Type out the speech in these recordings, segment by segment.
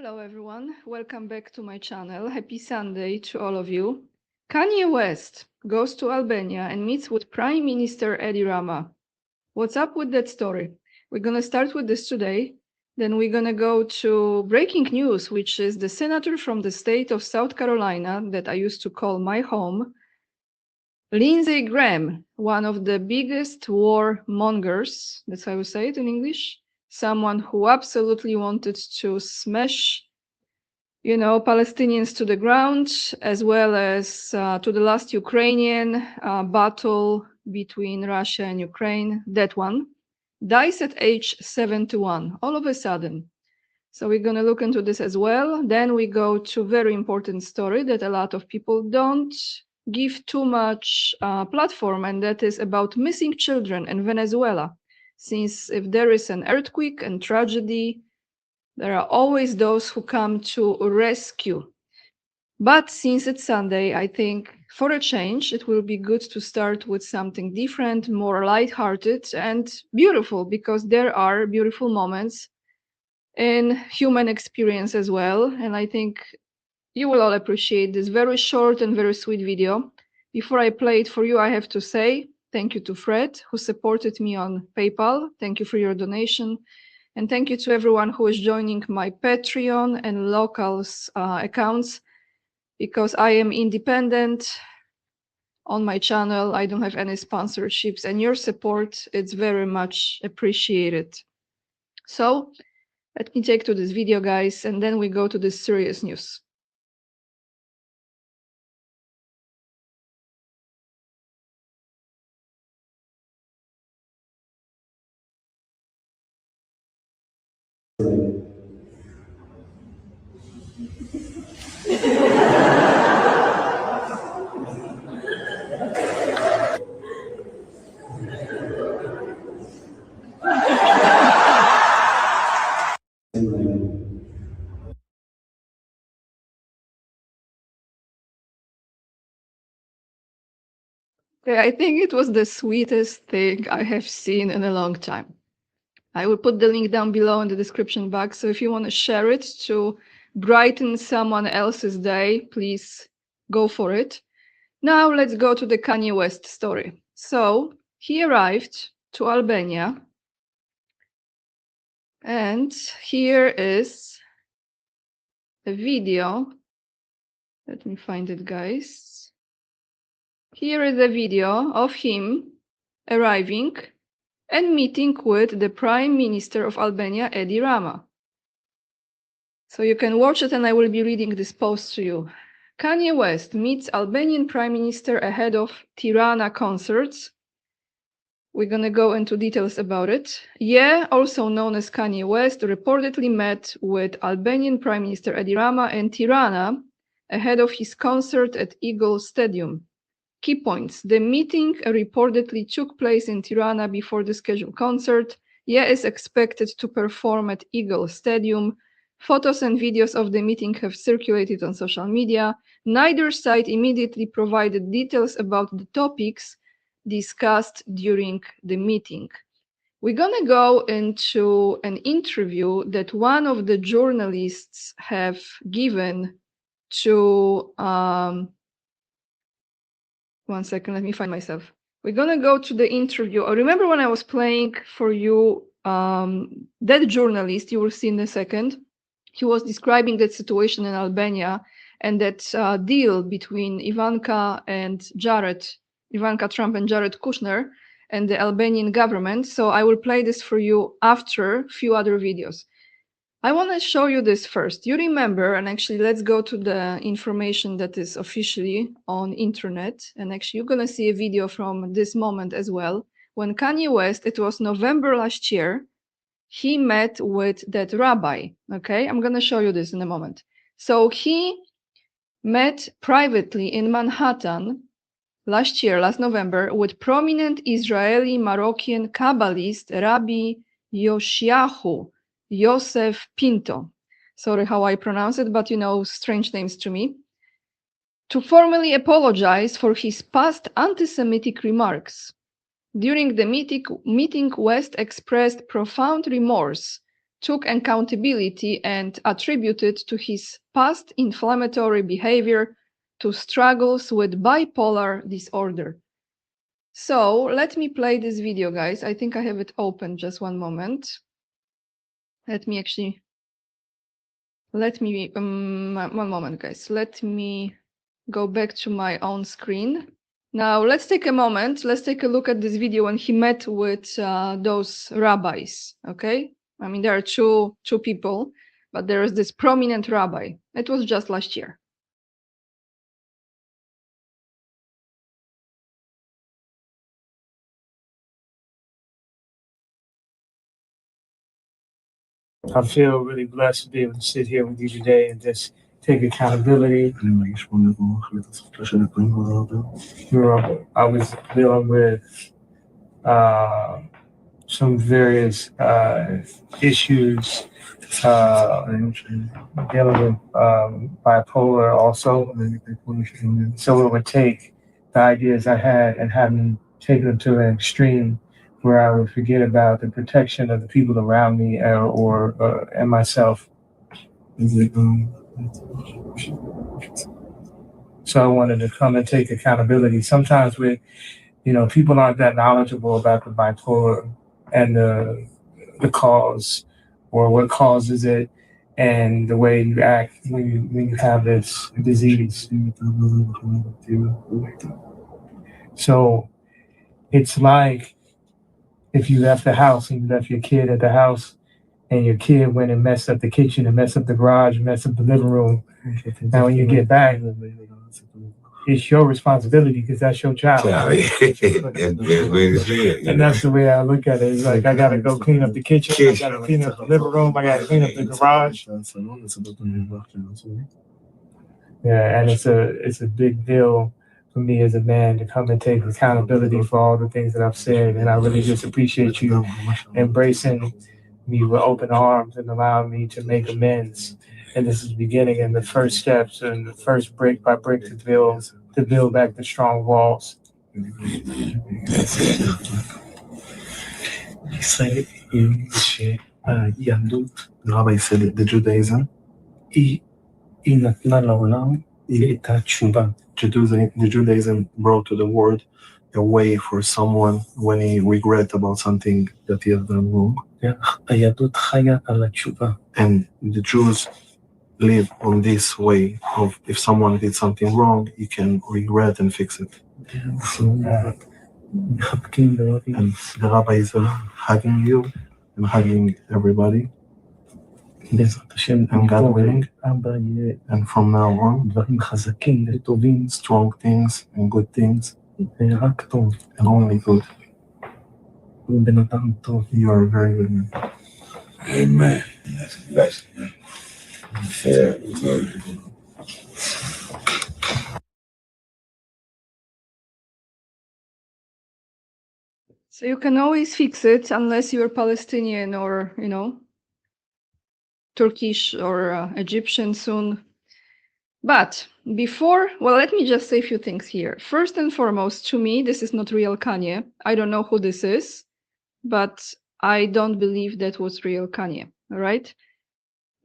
Hello everyone, welcome back to my channel. Happy Sunday to all of you. Kanye West goes to Albania and meets with Prime Minister Rama. What's up with that story? We're gonna start with this today. Then we're gonna go to breaking news, which is the senator from the state of South Carolina that I used to call my home, Lindsey Graham, one of the biggest warmongers, that's how you say it in English, someone who absolutely wanted to smash Palestinians to the ground, as well as to the last Ukrainian battle between Russia and Ukraine, that one, dies at age 71, all of a sudden. So we're going to look into this as well. Then we go to a very important story that a lot of people don't give too much platform, and that is about missing children in Venezuela. Since if there is an earthquake and tragedy, there are always those who come to rescue. But since it's Sunday, I think for a change, it will be good to start with something different, more lighthearted and beautiful, because there are beautiful moments in human experience as well. And I think you will all appreciate this very short and very sweet video. Before I play it for you, I have to say thank you to Fred, who supported me on PayPal. Thank you for your donation. And thank you to everyone who is joining my Patreon and locals accounts, because I am independent on my channel. I don't have any sponsorships, and your support is very much appreciated. So let me take to this video, guys, and then we go to the serious news. I think it was the sweetest thing I have seen in a long time. I will put the link down below in the description box. So if you want to share it to brighten someone else's day, please go for it. Now let's go to the Kanye West story. So he arrived to Albania. And here is a video. Let me find it, guys. Here is a video of him arriving and meeting with the Prime Minister of Albania, Rama. So you can watch it, and I will be reading this post to you. Kanye West meets Albanian Prime Minister ahead of Tirana concerts. We're going to go into details about it. Ye, also known as Kanye West, reportedly met with Albanian Prime Minister Rama in Tirana ahead of his concert at Eagle Stadium. Key points. The meeting reportedly took place in Tirana before the scheduled concert. Ye is expected to perform at Eagle Stadium. Photos and videos of the meeting have circulated on social media. Neither side immediately provided details about the topics discussed during the meeting. We're going to go into an interview that one of the journalists have given to one second, let me find myself. We're going to go to the interview. I remember when I was playing for you that journalist, you will see in a second. He was describing that situation in Albania and that deal between Ivanka Trump and Jared Kushner and the Albanian government. So I will play this for you after a few other videos. I want to show you this first. You remember, and actually let's go to the information that is officially on internet. And actually you're going to see a video from this moment as well. When Kanye West, it was November last year, he met with that rabbi. Okay, I'm going to show you this in a moment. So he met privately in Manhattan last November, with prominent Israeli Moroccan Kabbalist Rabbi Yoshiahu Yosef Pinto. Sorry how I pronounce it, but strange names to me. To formally apologize for his past anti-Semitic remarks. During the meeting, West expressed profound remorse took accountability and attributed to his past inflammatory behavior to struggles with bipolar disorder. So let me play this video, guys. I think I have it open. Just one moment. Let me one moment, guys. Let me go back to my own screen. Now let's take a moment. Let's take a look at this video when he met with those rabbis. Okay, I mean there are two people, but there is this prominent rabbi. It was just last year. I feel really blessed to be able to sit here with you today and just take accountability. I was dealing with some various issues, dealing with bipolar also. So it would take the ideas I had and have me take them to an extreme where I would forget about the protection of the people around me and myself. So I wanted to come and take accountability. Sometimes people aren't that knowledgeable about the bipolar and the cause or what causes it and the way you act when you have this disease. So it's like if you left the house and you left your kid at the house and your kid went and messed up the kitchen and messed up the garage and messed up the living room. Now when you get back, it's your responsibility because that's your child. And that's the way I look at it. It's like I gotta go clean up the kitchen, I gotta clean up the living room, I gotta clean up the garage. Yeah, and it's a big deal for me as a man to come and take accountability for all the things that I've said. And I really just appreciate you embracing me with open arms and allowing me to make amends. And this is the beginning and the first steps and the first brick by brick to build back the strong walls. He said Rama said the Judaism. The Judaism brought to the world a way for someone when he regret about something that he has done wrong. And the Jews live on this way of if someone did something wrong, you can regret and fix it. And the rabbi is hugging you and hugging everybody. And God willing, and from now on, strong things and good things, and only good. You are a very good man. Amen. That's a blessing, man. Yeah. So you can always fix it unless you're Palestinian or, Turkish or Egyptian soon. But let me just say a few things here. First and foremost, to me, this is not real Kanye. I don't know who this is, but I don't believe that was real Kanye, all right?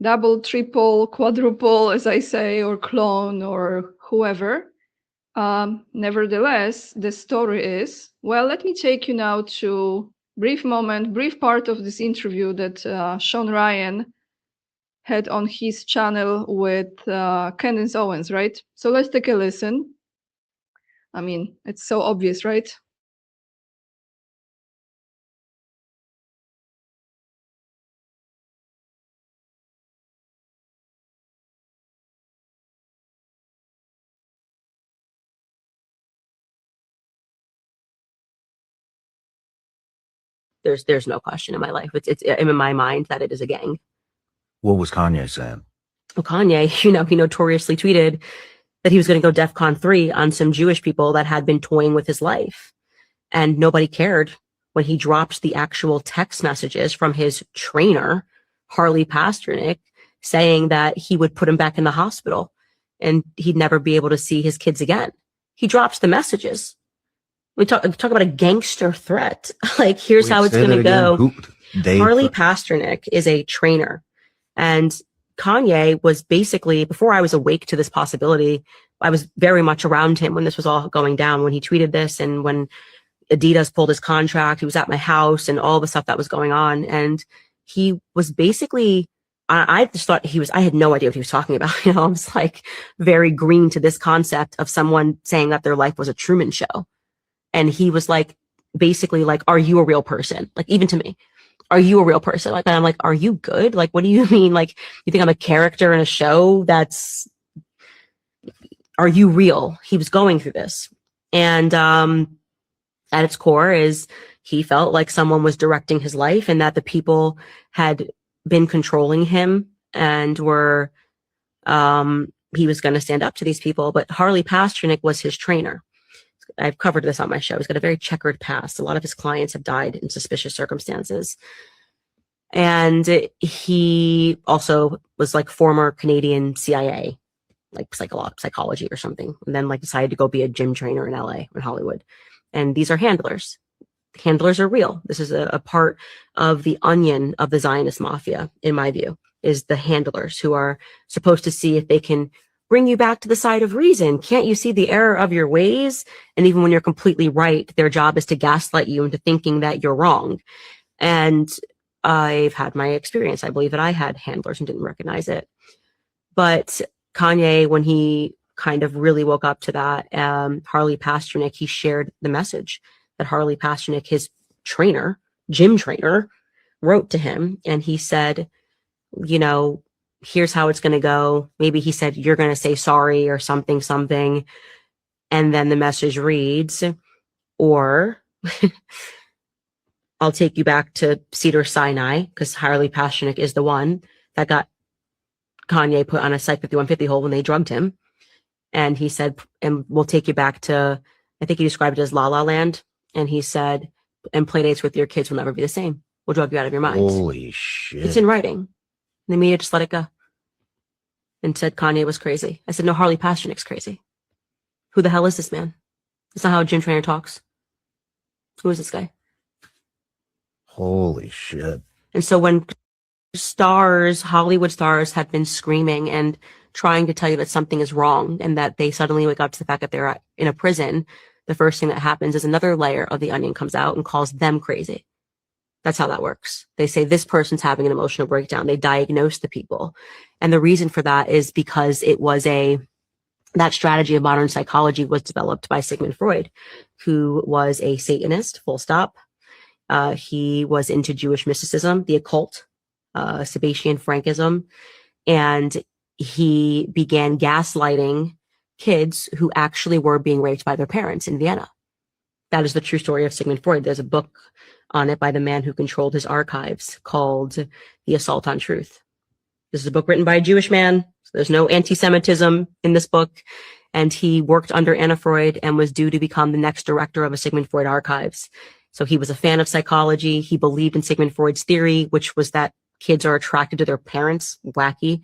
Double, triple, quadruple, as I say, or clone or whoever. Nevertheless, the story is, let me take you now to brief part of this interview that Sean Ryan had on his channel with Candace Owens, right? So let's take a listen. I mean, it's so obvious, right? There's no question in my life. It's in my mind that it is a gang. What was Kanye saying? Well, Kanye, he notoriously tweeted that he was going to go DEFCON 3 on some Jewish people that had been toying with his life. And nobody cared when he dropped the actual text messages from his trainer, Harley Pasternak, saying that he would put him back in the hospital and he'd never be able to see his kids again. He drops the messages. We talk about a gangster threat. Like, here's how it's going to go. Harley Pasternak is a trainer. And Kanye was basically, before I was awake to this possibility, I was very much around him when this was all going down, when he tweeted this and when Adidas pulled his contract. He was at my house and all the stuff that was going on. And he was basically, I just thought I had no idea what he was talking about. I was like very green to this concept of someone saying that their life was a Truman Show. And he was like, basically like, are you a real person? Like, even to me, are you a real person? Like, and I'm like, are you good? Like, what do you mean? Like, you think I'm a character in a show? Are you real? He was going through this. And, at its core is he felt like someone was directing his life and that the people had been controlling him and were, he was going to stand up to these people. But Harley Pasternak was his trainer. I've covered this on my show. He's got a very checkered past. A lot of his clients have died in suspicious circumstances. And he also was like former Canadian CIA, like psychology or something. And then like decided to go be a gym trainer in LA, in Hollywood. And these are handlers. Handlers are real. This is a part of the onion of the Zionist mafia, in my view, is the handlers who are supposed to see if they can bring you back to the side of reason. Can't you see the error of your ways? And even when you're completely right, their job is to gaslight you into thinking that you're wrong. And I've had my experience. I believe that I had handlers and didn't recognize it. But Kanye, when he kind of really woke up to that, Harley Pasternak, he shared the message that Harley Pasternak, his trainer, gym trainer, wrote to him. And he said, here's how it's going to go. Maybe he said, you're going to say sorry or something. And then the message reads, or I'll take you back to Cedar Sinai, because Harley Pasternak is the one that got Kanye put on a Psych 5150 hold when they drugged him. And he said, and we'll take you back to, I think he described it as La La Land. And he said, and play dates with your kids will never be the same. We'll drug you out of your mind. Holy shit. It's in writing. And the media just let it go and said Kanye was crazy. I said, no, Harley Pasternak's crazy. Who the hell is this man? That's not how a gym trainer talks. Who is this guy? Holy shit. And so when Hollywood stars have been screaming and trying to tell you that something is wrong and that they suddenly wake up to the fact that they're in a prison, the first thing that happens is another layer of the onion comes out and calls them crazy. That's how that works. They say this person's having an emotional breakdown. They diagnose the people. And the reason for that is because it was that strategy of modern psychology was developed by Sigmund Freud, who was a Satanist, full stop. He was into Jewish mysticism, the occult, Sabbatian Frankism, and he began gaslighting kids who actually were being raped by their parents in Vienna. That is the true story of Sigmund Freud. There's a book on it by the man who controlled his archives called The Assault on Truth. This is a book written by a Jewish man. So there's no anti-Semitism in this book. And he worked under Anna Freud and was due to become the next director of a Sigmund Freud archives. So he was a fan of psychology. He believed in Sigmund Freud's theory, which was that kids are attracted to their parents. Wacky.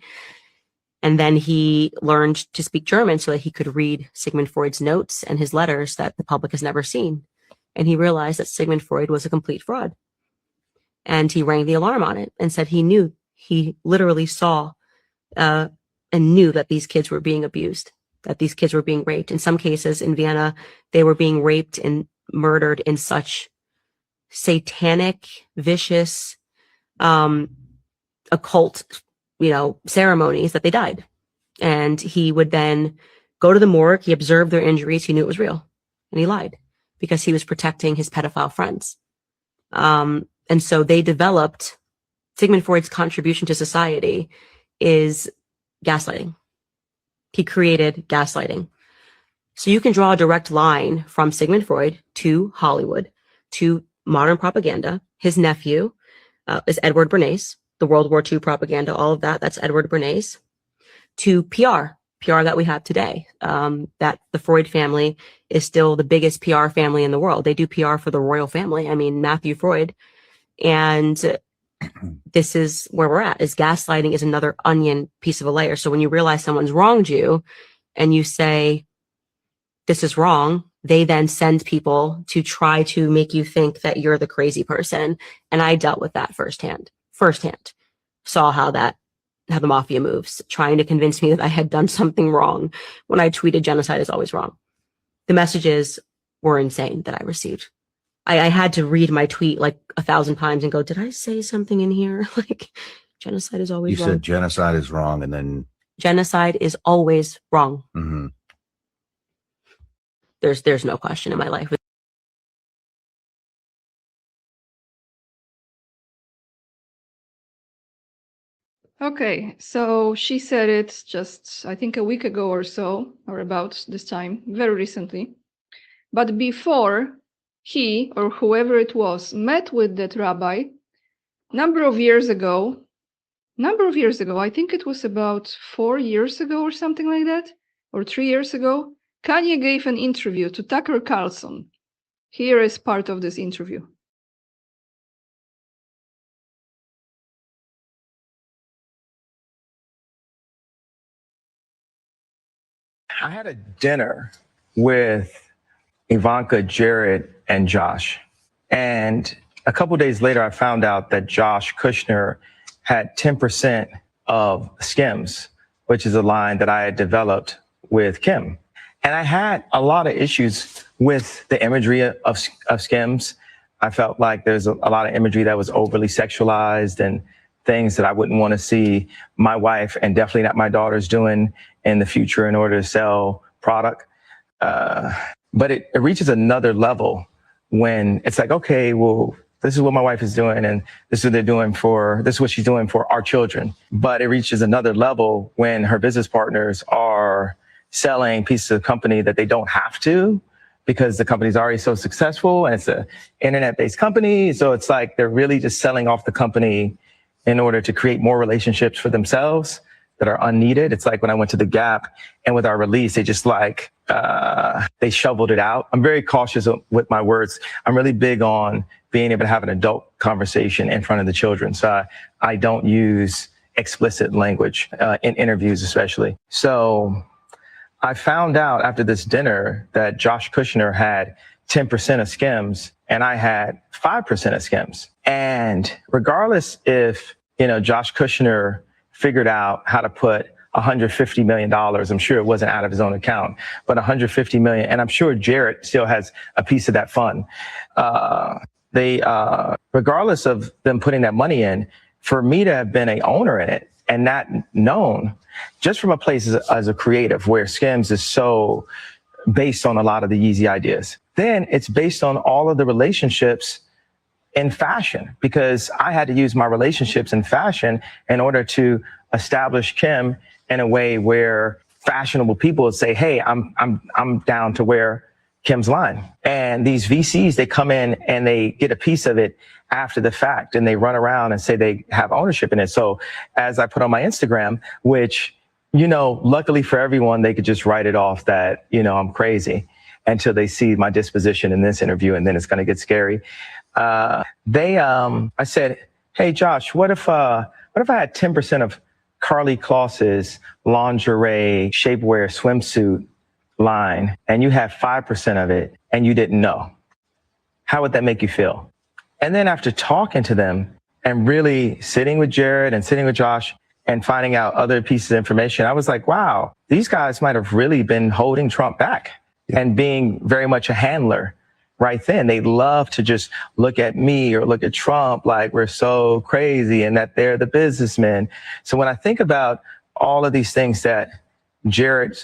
And then he learned to speak German so that he could read Sigmund Freud's notes and his letters that the public has never seen. And he realized that Sigmund Freud was a complete fraud. And he rang the alarm on it and said he literally saw and knew that these kids were being abused, that these kids were being raped. In some cases in Vienna, they were being raped and murdered in such satanic, vicious, occult ceremonies that they died. And he would then go to the morgue. He observed their injuries. He knew it was real. And he lied because he was protecting his pedophile friends. And so they developed, Sigmund Freud's contribution to society is gaslighting. He created gaslighting. So you can draw a direct line from Sigmund Freud to Hollywood, to modern propaganda. His nephew is Edward Bernays. The World War II propaganda, all of that, that's Edward Bernays, to PR that we have today, that the Freud family is still the biggest PR family in the world. They do PR for the royal family. I mean, Matthew Freud. And this is where we're at, is gaslighting is another onion piece of a layer. So when you realize someone's wronged you and you say, this is wrong, they then send people to try to make you think that you're the crazy person. And I dealt with that firsthand, saw how the mafia moves, trying to convince me that I had done something wrong when I tweeted genocide is always wrong. The messages were insane that I received. I had to read my tweet like 1,000 times and go, did I say something in here? Like, genocide is always wrong. You said genocide is wrong, and then genocide is always wrong. Mm-hmm. There's no question in my life. Okay, so she said it just, I think, a week ago or so, or about this time, very recently. But before he or whoever it was met with that rabbi, number of years ago, I think it was about 4 years ago or something like that, or 3 years ago, Kanye gave an interview to Tucker Carlson. Here is part of this interview. I had a dinner with Ivanka, Jared, and Josh. And a couple of days later, I found out that Josh Kushner had 10% of Skims, which is a line that I had developed with Kim. And I had a lot of issues with the imagery of Skims. I felt like there's a lot of imagery that was overly sexualized and things that I wouldn't want to see my wife and definitely not my daughters doing in the future in order to sell product. But it reaches another level when it's like, okay, well, this is what my wife is doing and this is what she's doing for our children. But it reaches another level when her business partners are selling pieces of the company that they don't have to, because the company's already so successful and it's an internet-based company. So it's like they're really just selling off the company in order to create more relationships for themselves that are unneeded. It's like when I went to the Gap and with our release, they just like, they shoveled it out. I'm very cautious with my words. I'm really big on being able to have an adult conversation in front of the children. So I don't use explicit language in interviews, especially. So I found out after this dinner that Josh Kushner had 10% of Skims and I had 5% of Skims. And regardless if, Josh Kushner figured out how to put $150 million, I'm sure it wasn't out of his own account, but $150 million. And I'm sure Jared still has a piece of that fund. Regardless of them putting that money in, for me to have been an owner in it and not known, just from a place as a creative where Skims is so based on a lot of the Yeezy ideas, then it's based on all of the relationships in fashion, because I had to use my relationships in fashion in order to establish Kim in a way where fashionable people would say, hey, I'm down to wear Kim's line. And these VCs, they come in and they get a piece of it after the fact and they run around and say they have ownership in it. So as I put on my Instagram, which, luckily for everyone, they could just write it off that, I'm crazy until they see my disposition in this interview, and then it's going to get scary. I said, hey, Josh, what if I had 10% of Carly Kloss's lingerie shapewear swimsuit line and you had 5% of it and you didn't know? How would that make you feel? And then after talking to them and really sitting with Jared and sitting with Josh and finding out other pieces of information, I was like, wow, these guys might have really been holding Trump back and being very much a handler right then. They love to just look at me or look at Trump like we're so crazy and that they're the businessmen. So when I think about all of these things that Jared,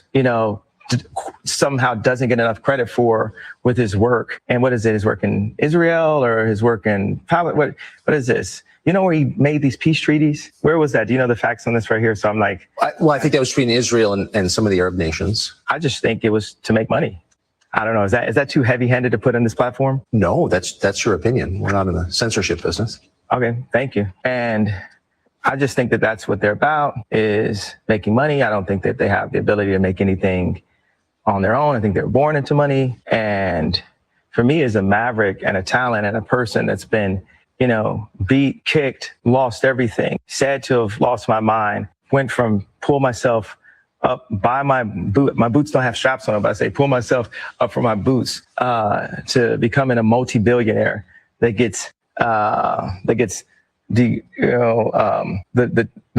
somehow doesn't get enough credit for with his work, and what is it, his work in Israel or his work in Palestine? What is this? Where he made these peace treaties? Where was that? Do you know the facts on this right here? So I'm like, I think that was between Israel and some of the Arab nations. I just think it was to make money. I don't know. Is that too heavy-handed to put on this platform? No, that's your opinion. We're not in the censorship business. Okay, thank you. And I just think that that's what they're about, is making money. I don't think that they have the ability to make anything on their own. I think they're born into money. And for me, as a maverick and a talent and a person that's been, beat, kicked, lost everything, sad to have lost my mind, went from pull myself up by my boot. My boots don't have straps on them, but I say pull myself up from my boots to becoming a multi-billionaire that gets the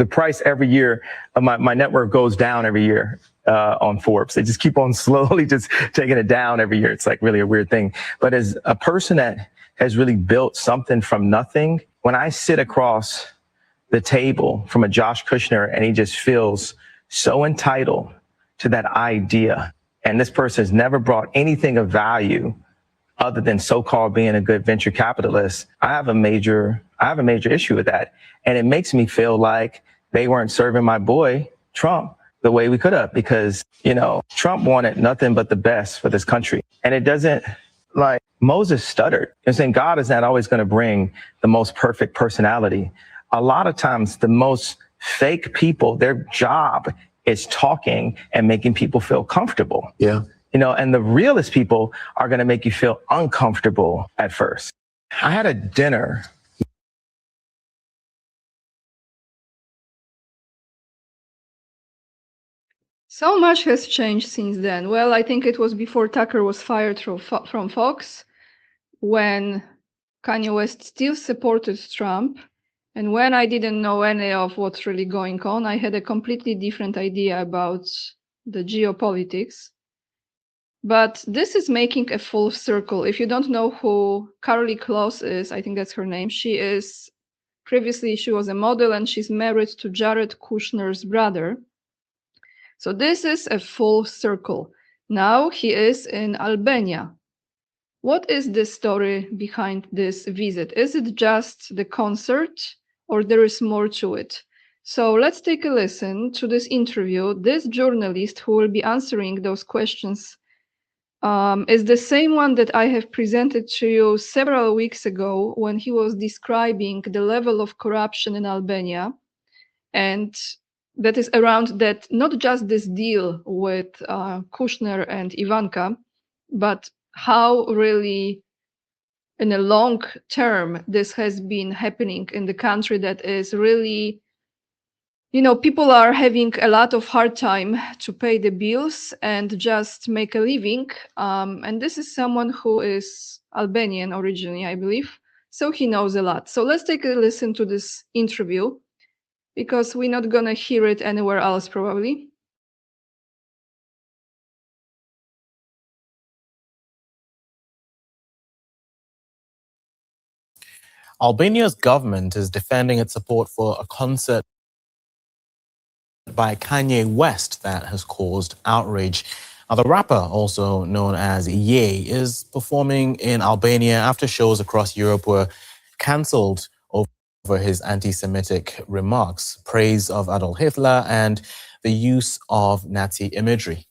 price every year of my net worth goes down every year on Forbes. They just keep on slowly just taking it down every year. It's like really a weird thing. But as a person that has really built something from nothing, when I sit across the table from a Josh Kushner and he just feels so entitled to that idea, and this person has never brought anything of value other than so-called being a good venture capitalist, I have a major issue with that. And it makes me feel like they weren't serving my boy, Trump, the way we could have, because, you know, Trump wanted nothing but the best for this country. And it doesn't, like, Moses stuttered. I'm saying God is not always going to bring the most perfect personality. A lot of times the most fake people, their job is talking and making people feel comfortable. Yeah. You know, and the realest people are going to make you feel uncomfortable at first. I had a dinner. So much has changed since then. Well, I think it was before Tucker was fired from Fox, when Kanye West still supported Trump. And when I didn't know any of what's really going on, I had a completely different idea about the geopolitics. But this is making a full circle. If you don't know who Carly Close is, I think that's her name. Previously she was a model and she's married to Jared Kushner's brother. So this is a full circle. Now he is in Albania. What is the story behind this visit? Is it just the concert or there is more to it? So let's take a listen to this interview. This journalist who will be answering those questions is the same one that I have presented to you several weeks ago when he was describing the level of corruption in Albania. And that is around that, not just this deal with Kushner and Ivanka, but how really in a long term this has been happening in the country that is really, you know, people are having a lot of hard time to pay the bills and just make a living. And this is someone who is Albanian originally, I believe. So he knows a lot. So let's take a listen to this interview because we're not gonna hear it anywhere else probably. Albania's government is defending its support for a concert by Kanye West that has caused outrage. Now, the rapper, also known as Ye, is performing in Albania after shows across Europe were cancelled over his anti-Semitic remarks, praise of Adolf Hitler, and the use of Nazi imagery.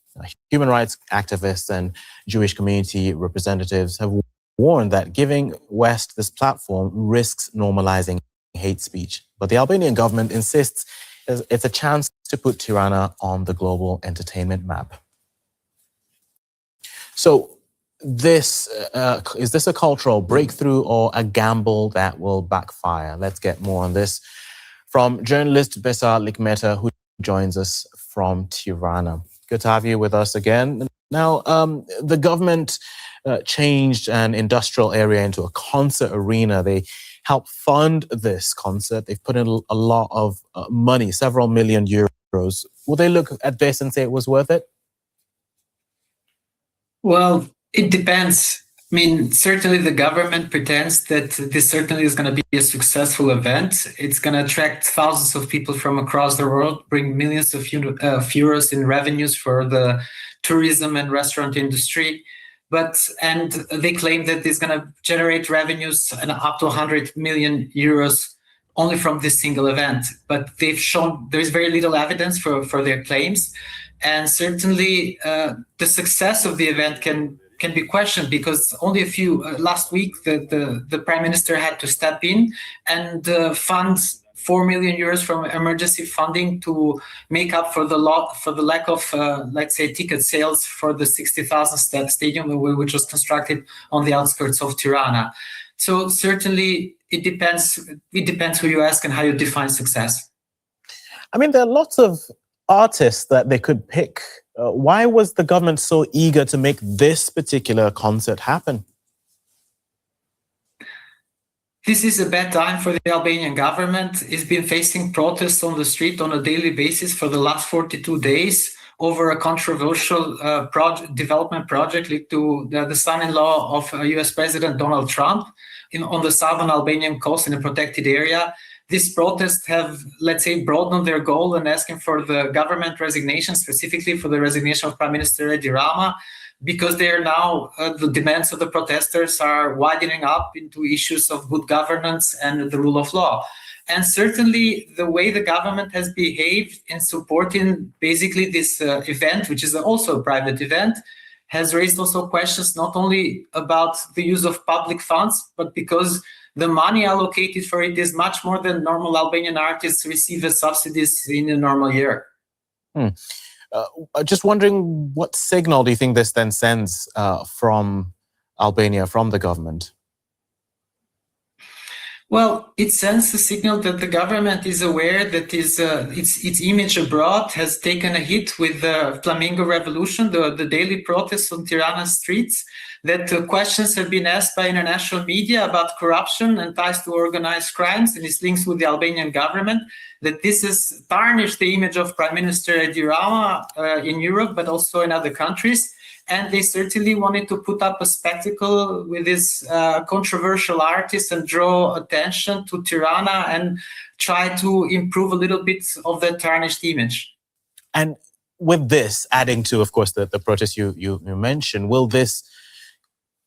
Human rights activists and Jewish community representatives have warned that giving West this platform risks normalizing hate speech. But the Albanian government insists it's a chance to put Tirana on the global entertainment map. So is this a cultural breakthrough or a gamble that will backfire? Let's get more on this from journalist Besar Likmeta, who joins us from Tirana. Good to have you with us again. Now, the government changed an industrial area into a concert arena. They helped fund this concert. They've put in a lot of money, several million euros. Will they look at this and say it was worth it? Well, it depends. I mean, certainly the government pretends that this certainly is going to be a successful event. It's going to attract thousands of people from across the world, bring millions of euros in revenues for the tourism and restaurant industry. And they claim that it's going to generate revenues up to 100 million euros only from this single event. But they've shown there is very little evidence for their claims. And certainly the success of the event can be questioned because only last week the Prime Minister had to step in and fund 4 million euros from emergency funding to make up for the lack of, let's say, ticket sales for the 60,000 stadium, which was constructed on the outskirts of Tirana. So certainly it depends who you ask and how you define success. I mean, there are lots of artists that they could pick. Why was the government so eager to make this particular concert happen? This is a bad time for the Albanian government. It's been facing protests on the street on a daily basis for the last 42 days over a controversial development project linked to the son-in-law of US President Donald Trump on the southern Albanian coast in a protected area. These protests have, let's say, broadened their goal and asking for the government resignation, specifically for the resignation of Prime Minister Rama, because they are now, the demands of the protesters are widening up into issues of good governance and the rule of law. And certainly the way the government has behaved in supporting basically this event, which is also a private event, has raised also questions not only about the use of public funds, but because the money allocated for it is much more than normal Albanian artists receive as subsidies in a normal year. Just wondering, what signal do you think this then sends from Albania, from the government? Well, it sends a signal that the government is aware that its image abroad has taken a hit with the Flamingo Revolution, the daily protests on Tirana's streets, that questions have been asked by international media about corruption and ties to organized crimes and its links with the Albanian government, that this has tarnished the image of Prime Minister Rama in Europe, but also in other countries. And they certainly wanted to put up a spectacle with this controversial artist and draw attention to Tirana and try to improve a little bit of that tarnished image. And with this, adding to, of course, the protest you mentioned, will this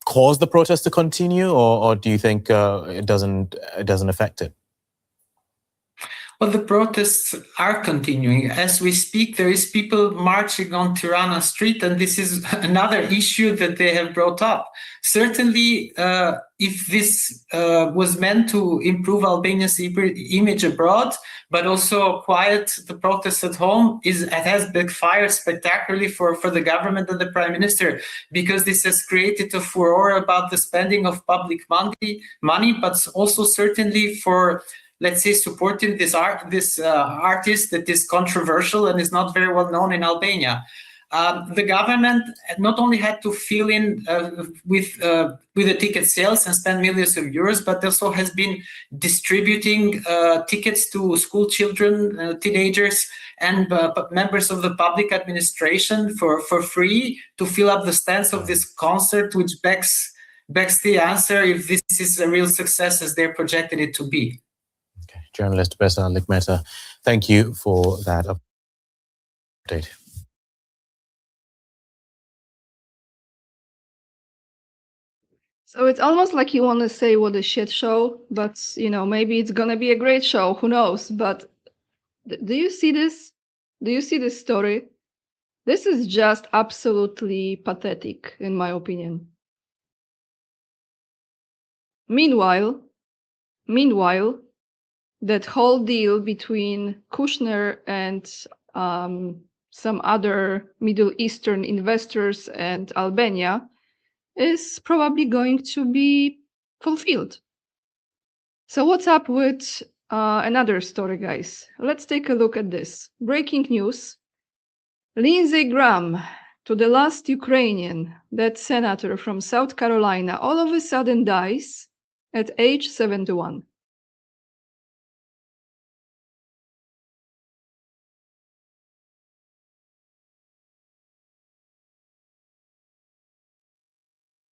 cause the protest to continue, or do you think it doesn't affect it? Well, the protests are continuing. As we speak, there is people marching on Tirana Street, and this is another issue that they have brought up. Certainly, if this was meant to improve Albania's image abroad, but also quiet the protests at home, it has backfired spectacularly for the government and the Prime Minister, because this has created a furore about the spending of public money, but also certainly for, let's say, supporting this artist that is controversial and is not very well known in Albania. The government not only had to fill in with the ticket sales and spend millions of euros, but also has been distributing tickets to school children, teenagers, and members of the public administration for free to fill up the stands of this concert, which begs the answer if this is a real success as they're projected it to be. Journalist Besa Likmeta, thank you for that update. So it's almost like you want to say what a shit show, but maybe it's gonna be a great show. Who knows? But do you see this? Do you see this story? This is just absolutely pathetic, in my opinion. Meanwhile, that whole deal between Kushner and some other Middle Eastern investors and Albania is probably going to be fulfilled. So what's up with another story, guys? Let's take a look at this. Breaking news. Lindsey Graham, to the last Ukrainian, that senator from South Carolina, all of a sudden dies at age 71.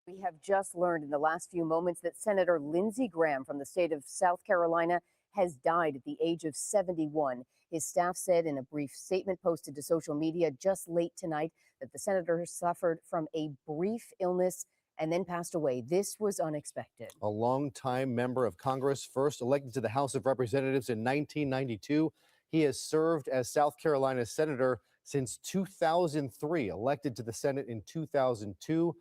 We have just learned in the last few moments that Senator Lindsey Graham from the state of South Carolina has died at the age of 71. His staff said in a brief statement posted to social media just late tonight that the senator suffered from a brief illness and then passed away. This was unexpected. A longtime member of Congress, first elected to the House of Representatives in 1992. He has served as South Carolina's senator since 2003, elected to the Senate in 2002.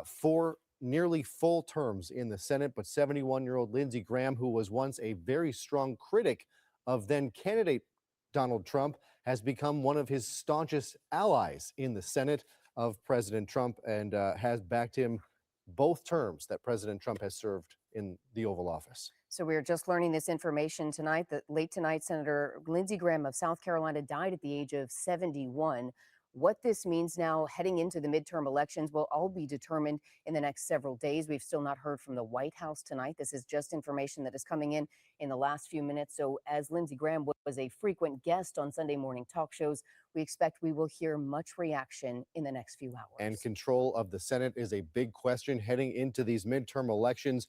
4 nearly full terms in the Senate, but 71-year-old Lindsey Graham, who was once a very strong critic of then candidate Donald Trump, has become one of his staunchest allies in the Senate of President Trump and has backed him both terms that President Trump has served in the Oval Office. So we are just learning this information tonight, that late tonight, Senator Lindsey Graham of South Carolina died at the age of 71. What this means now heading into the midterm elections will all be determined in the next several days. We've still not heard from the White House tonight. This is just information that is coming in the last few minutes. So as Lindsey Graham was a frequent guest on Sunday morning talk shows, we expect we will hear much reaction in the next few hours. And control of the Senate is a big question heading into these midterm elections.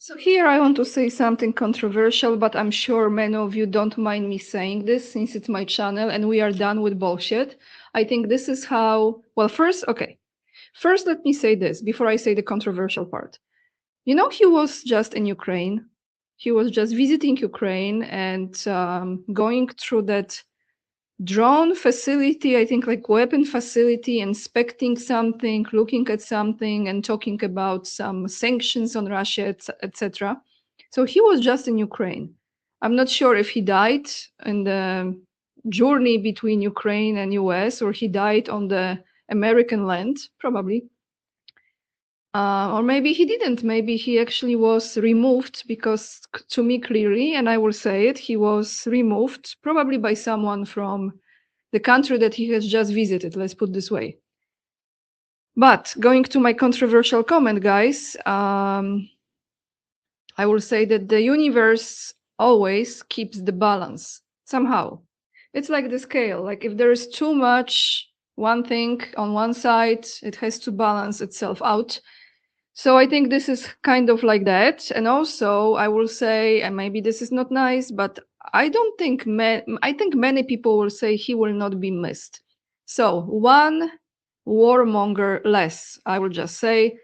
So here I want to say something controversial, but I'm sure many of you don't mind me saying this since it's my channel and we are done with bullshit. I think this is how, well, first let me say this before I say the controversial part. You know, he was just in Ukraine. He was just visiting Ukraine and going through that drone facility, I think like weapon facility, inspecting something, looking at something and talking about some sanctions on Russia, etc. So he was just in Ukraine. I'm not sure if he died in the journey between Ukraine and US or he died on the American land, probably. Or maybe he didn't. Maybe he actually was removed because to me clearly, and I will say it, he was removed probably by someone from the country that he has just visited, let's put it this way. But going to my controversial comment, guys, I will say that the universe always keeps the balance somehow. It's like the scale, like if there is too much one thing on one side, it has to balance itself out. So I think this is kind of like that. And also I will say, and maybe this is not nice, but I don't think, I think many people will say he will not be missed. So one warmonger less, I will just say.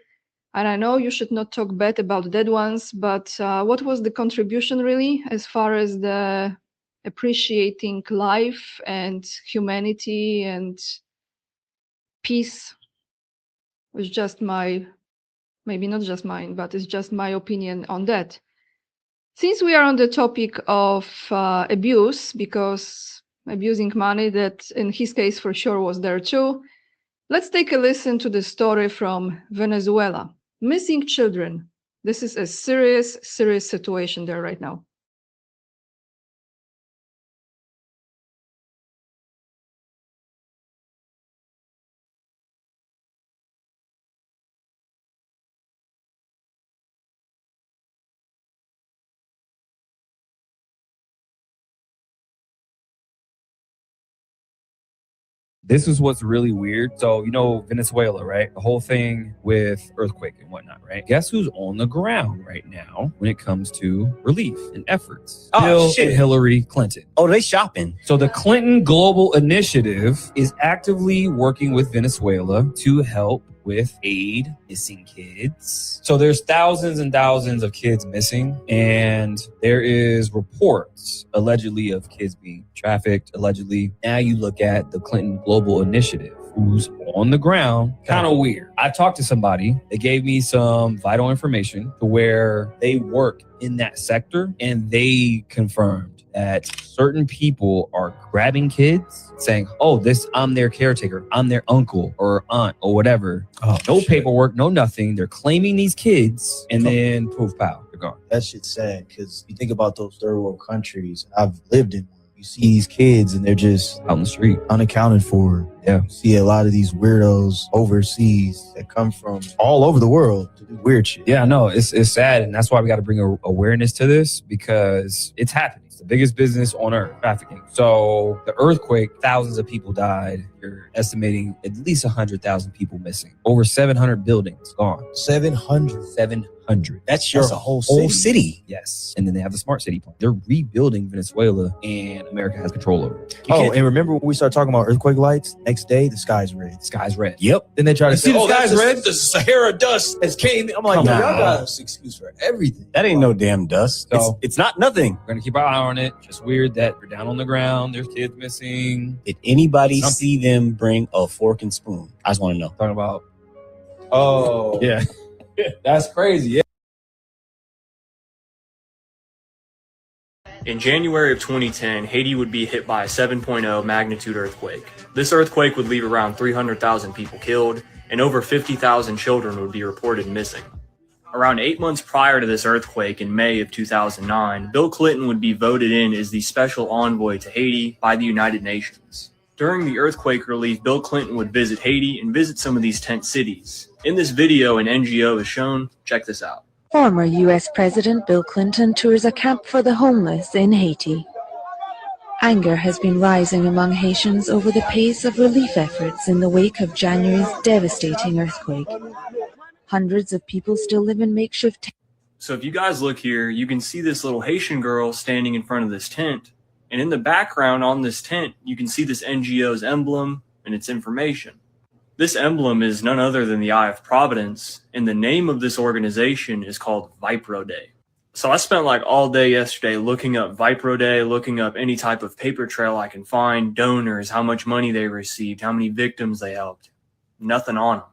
And I know you should not talk bad about dead ones, but what was the contribution really as far as the appreciating life and humanity and peace? It was just my, maybe not just mine, but it's just my opinion on that. Since we are on the topic of abuse, because abusing money, that in his case for sure was there too, let's take a listen to the story from Venezuela. Missing children. This is a serious, serious situation there right now. This is what's really weird. So, you know, Venezuela, right? The whole thing with earthquake and whatnot, right? Guess who's on the ground right now when it comes to relief and efforts? Bill and Hillary Clinton. Oh, they shopping. So the Clinton Global Initiative is actively working with Venezuela to help with aid missing kids. So there's thousands and thousands of kids missing, and there is reports allegedly of kids being trafficked, allegedly. Now you look at the Clinton Global Initiative, who's on the ground, kind of weird. I talked to somebody, they gave me some vital information to where they work in that sector, and they confirmed that certain people are grabbing kids saying, oh, I'm their caretaker, I'm their uncle or aunt or whatever. Oh, no paperwork, no nothing. They're claiming these kids and then poof, pow, they're gone. That shit's sad because you think about those third world countries. I've lived in one. You see these kids and they're just out on the street, unaccounted for. Yeah. You see a lot of these weirdos overseas that come from all over the world to do weird shit. Yeah, no, it's sad. And that's why we got to bring awareness to this, because it's happening. It's the biggest business on earth, trafficking. So the earthquake, thousands of people died. You're estimating at least 100,000 people missing. Over 700 buildings gone. 700. That's a whole city. Yes. And then they have the smart city plan. They're rebuilding Venezuela, and America has control over it. And remember when we started talking about earthquake lights? Next day, the sky's red. Sky's red. Yep. Then they try to say, the sky's red. The Sahara dust has came. I'm like, y'all got an excuse for everything. That ain't no damn dust. So, it's not nothing. We're going to keep our eye on it. Just weird that they're down on the ground. There's kids missing. Did anybody see them bring a fork and spoon? I just want to know. Talking about, oh, yeah. That's crazy. Yeah. In January of 2010, Haiti would be hit by a 7.0 magnitude earthquake. This earthquake would leave around 300,000 people killed and over 50,000 children would be reported missing. Around 8 months prior to this earthquake in May of 2009, Bill Clinton would be voted in as the special envoy to Haiti by the United Nations. During the earthquake relief, Bill Clinton would visit Haiti and visit some of these tent cities. In this video, an NGO is shown. Check this out. Former U.S. President Bill Clinton tours a camp for the homeless in Haiti. Anger has been rising among Haitians over the pace of relief efforts in the wake of January's devastating earthquake. Hundreds of people still live in makeshift. So if you guys look here, you can see this little Haitian girl standing in front of this tent. And in the background on this tent, you can see this NGO's emblem and its information. This emblem is none other than the Eye of Providence, and the name of this organization is called Vipro Day. So I spent like all day yesterday looking up Vipro Day, looking up any type of paper trail I can find, donors, how much money they received, how many victims they helped. Nothing on them.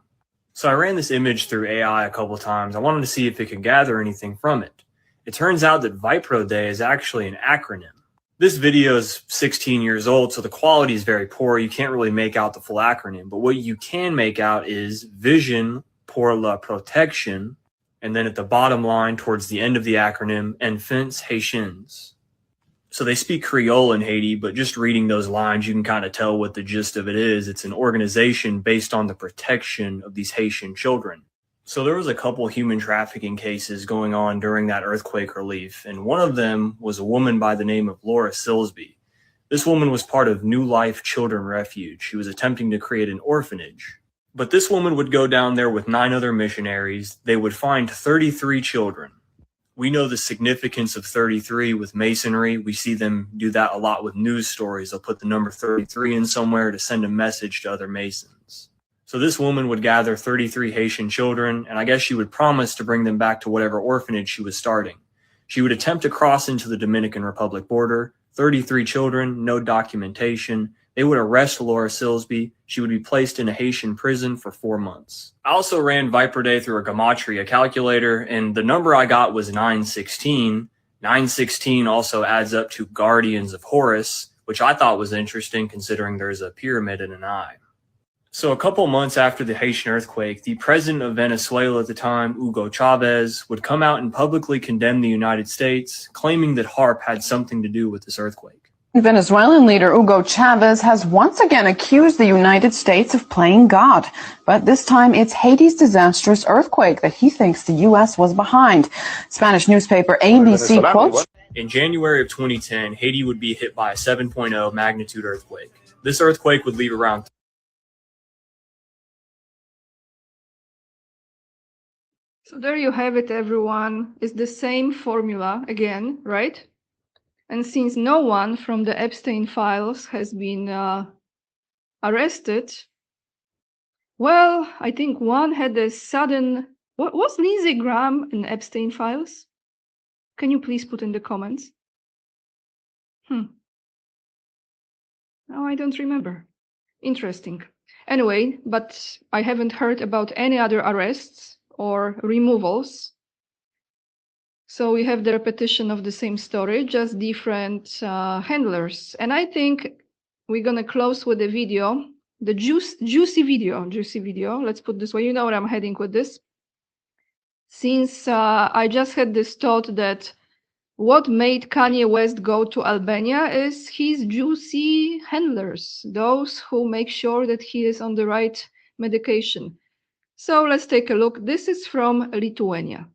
So I ran this image through AI a couple times. I wanted to see if it could gather anything from it. It turns out that Vipro Day is actually an acronym. This video is 16 years old, so the quality is very poor. You can't really make out the full acronym, but what you can make out is Vision pour la Protection, and then at the bottom line towards the end of the acronym, Enfants Haitians. So they speak Creole in Haiti, but just reading those lines, you can kind of tell what the gist of it is. It's an organization based on the protection of these Haitian children. So there was a couple human trafficking cases going on during that earthquake relief, and one of them was a woman by the name of Laura Silsby. This woman was part of New Life Children Refuge. She was attempting to create an orphanage. But this woman would go down there with 9 other missionaries. They would find 33 children. We know the significance of 33 with Masonry. We see them do that a lot with news stories. They'll put the number 33 in somewhere to send a message to other Masons. So this woman would gather 33 Haitian children, and I guess she would promise to bring them back to whatever orphanage she was starting. She would attempt to cross into the Dominican Republic border. 33 children, no documentation. They would arrest Laura Silsby. She would be placed in a Haitian prison for 4 months. I also ran Vipro Day through a gematria calculator, and the number I got was 916. 916 also adds up to Guardians of Horus, which I thought was interesting considering there's a pyramid and an eye. So a couple months after the Haitian earthquake, the president of Venezuela at the time, Hugo Chavez, would come out and publicly condemn the United States, claiming that HARP had something to do with this earthquake. Venezuelan leader Hugo Chavez has once again accused the United States of playing God. But this time it's Haiti's disastrous earthquake that he thinks the U.S. was behind. Spanish newspaper ABC quotes. In January of 2010, Haiti would be hit by a 7.0 magnitude earthquake. This earthquake would leave around So there you have it, everyone. It's the same formula again, right? And since no one from the Epstein files has been arrested, well, I think one had a sudden... What was Lindsey Graham in Epstein files? Can you please put in the comments? No, I don't remember. Interesting. Anyway, but I haven't heard about any other arrests or removals. So we have the repetition of the same story, just different handlers. And I think we're going to close with a video, the juicy video. Let's put this way. You know where I'm heading with this. Since I just had this thought that what made Kanye West go to Albania is his juicy handlers, those who make sure that he is on the right medication. So let's take a look. This is from Lithuania.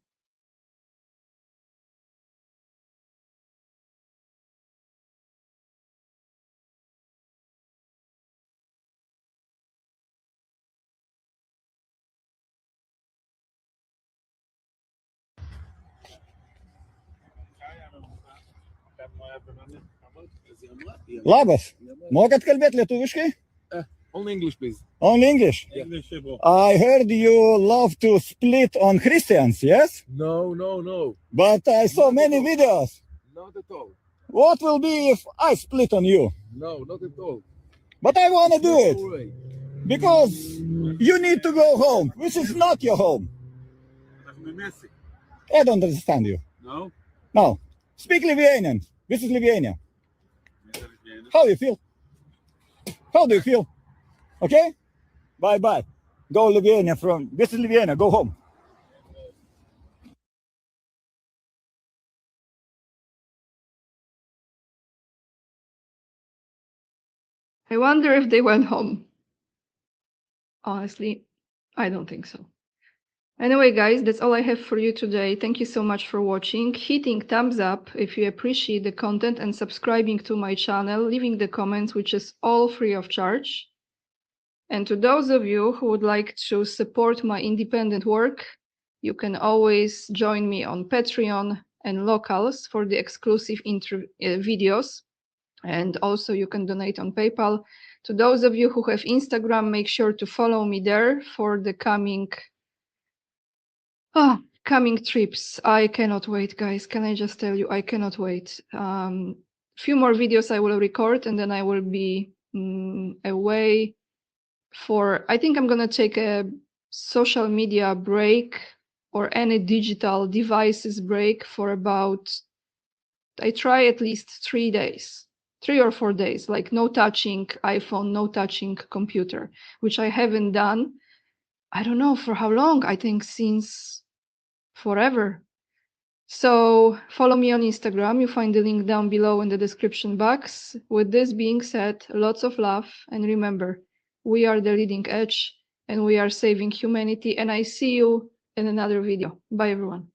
Labas. Mokat kalbėt lietuviškai? Only English, please. Only English? English, bro. I heard you love to split on Christians, yes? No. But I saw many videos. Not at all. What will be if I split on you? No, not at all. But I want to do it. Because you need to go home, which is not your home. I don't understand you. No? No. Speak Lithuanian. This is Lithuania. How do you feel? How do you feel? Okay? Bye-bye. Go Lithuania this is Lithuania, go home. I wonder if they went home. Honestly, I don't think so. Anyway, guys, that's all I have for you today. Thank you so much for watching. Hitting thumbs up if you appreciate the content and subscribing to my channel, leaving the comments, which is all free of charge. And to those of you who would like to support my independent work, you can always join me on Patreon and Locals for the exclusive videos. And also you can donate on PayPal. To those of you who have Instagram, make sure to follow me there for the coming trips. I cannot wait, guys. Can I just tell you, I cannot wait. Few more videos I will record, and then I will be away for, I think I'm gonna take a social media break or any digital devices break for about, I try at least 3 days. 3 or 4 days, like no touching iPhone, no touching computer, which I haven't done. I don't know for how long. I think since forever. So follow me on Instagram. You find the link down below in the description box. With this being said, lots of love. And remember, we are the leading edge and we are saving humanity. And I see you in another video. Bye, everyone.